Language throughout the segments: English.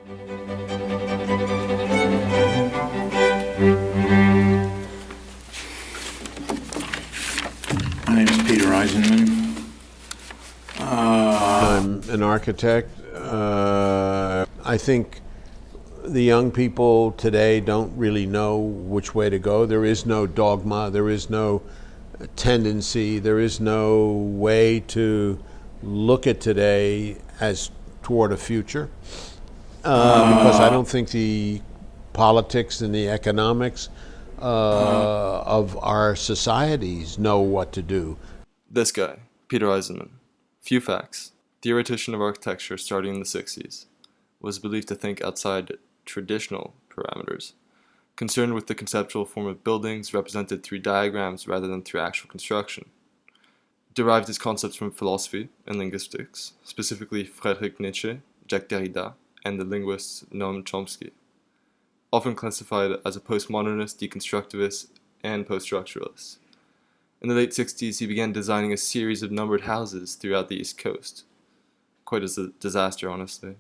My name is Peter Eisenman. I'm an architect. I think the young people today don't really know which way to go. There is no dogma, there is no tendency, there is no way to look at today as toward a future. Because I don't think the politics and the economics of our societies know what to do. This guy, Peter Eisenman. Few facts. Theoretician of architecture starting in the 60s. Was believed to think outside traditional parameters. Concerned with the conceptual form of buildings represented through diagrams rather than through actual construction. Derived his concepts from philosophy and linguistics, specifically Friedrich Nietzsche, Jacques Derrida, and the linguist Noam Chomsky. Often classified as a postmodernist, deconstructivist, and post-structuralist. In the late 60s, he began designing a series of numbered houses throughout the East Coast. Quite a disaster, honestly.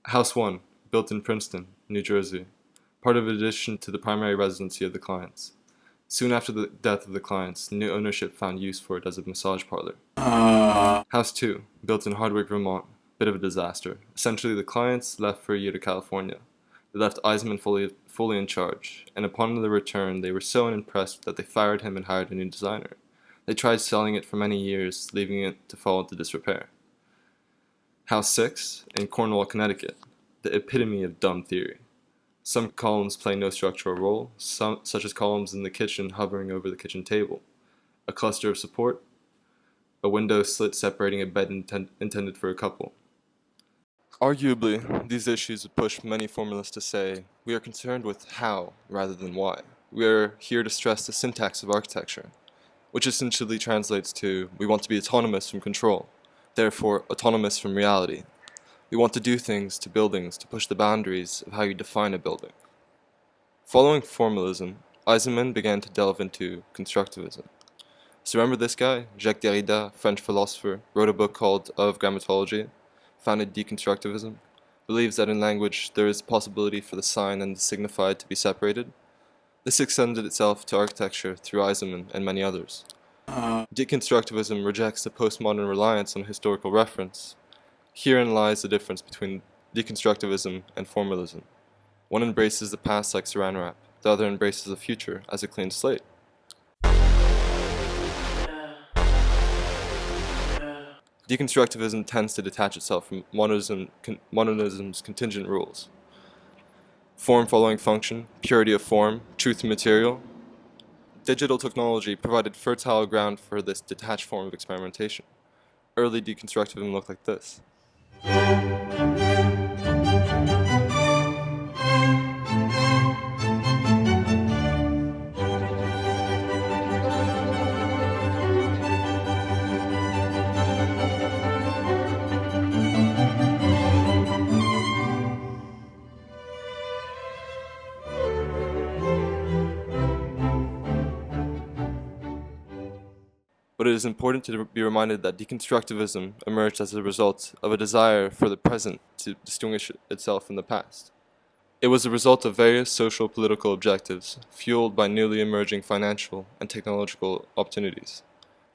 House 1, built in Princeton, New Jersey, part of an addition to the primary residency of the clients. Soon after the death of the clients, new ownership found use for it as a massage parlor. House 2, built in Hardwick, Vermont, bit of a disaster. Essentially, the clients left for a year to California. They left Eisenman fully in charge, and upon their return, they were so unimpressed that they fired him and hired a new designer. They tried selling it for many years, leaving it to fall into disrepair. House 6, in Cornwall, Connecticut, the epitome of dumb theory. Some columns play no structural role, such as columns in the kitchen hovering over the kitchen table, a cluster of support, a window slit separating a bed intended for a couple. Arguably, these issues would push many formalists to say, we are concerned with how rather than why. We are here to stress the syntax of architecture, which essentially translates to, we want to be autonomous from control, therefore autonomous from reality. We want to do things to buildings to push the boundaries of how you define a building. Following formalism, Eisenman began to delve into constructivism. So remember this guy, Jacques Derrida, French philosopher, wrote a book called Of Grammatology, founded Deconstructivism, believes that in language there is a possibility for the sign and the signified to be separated. This extended itself to architecture through Eisenman and many others. Deconstructivism rejects the postmodern reliance on historical reference. Herein lies the difference between deconstructivism and formalism. One embraces the past like saran wrap, the other embraces the future as a clean slate. Deconstructivism tends to detach itself from modernism's contingent rules. Form following function, purity of form, truth in material. Digital technology provided fertile ground for this detached form of experimentation. Early deconstructivism looked like this. But it is important to be reminded that deconstructivism emerged as a result of a desire for the present to distinguish itself from the past. It was a result of various social political objectives, fueled by newly emerging financial and technological opportunities.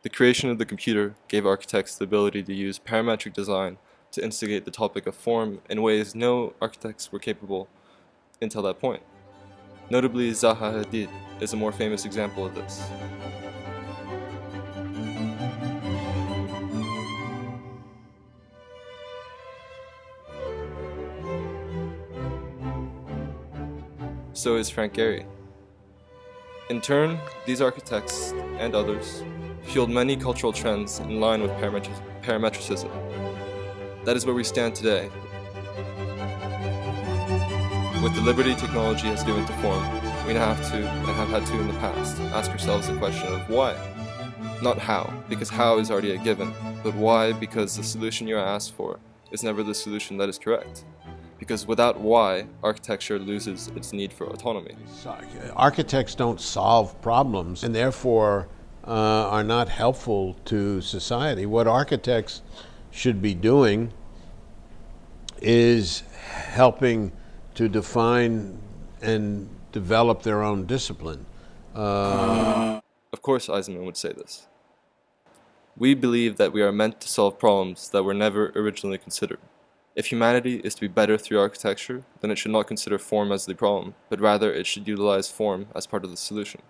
The creation of the computer gave architects the ability to use parametric design to instigate the topic of form in ways no architects were capable until that point. Notably, Zaha Hadid is a more famous example of this. So is Frank Gehry. In turn, these architects and others fueled many cultural trends in line with parametricism. That is where we stand today. With the liberty technology has given to form, we now have to, and have had to in the past, ask ourselves the question of why? Not how, because how is already a given, but why, because the solution you are asked for is never the solution that is correct. Because without why, architecture loses its need for autonomy. Architects don't solve problems and therefore are not helpful to society. What architects should be doing is helping to define and develop their own discipline. Of course, Eisenman would say this. We believe that we are meant to solve problems that were never originally considered. If humanity is to be better through architecture, then it should not consider form as the problem, but rather it should utilize form as part of the solution.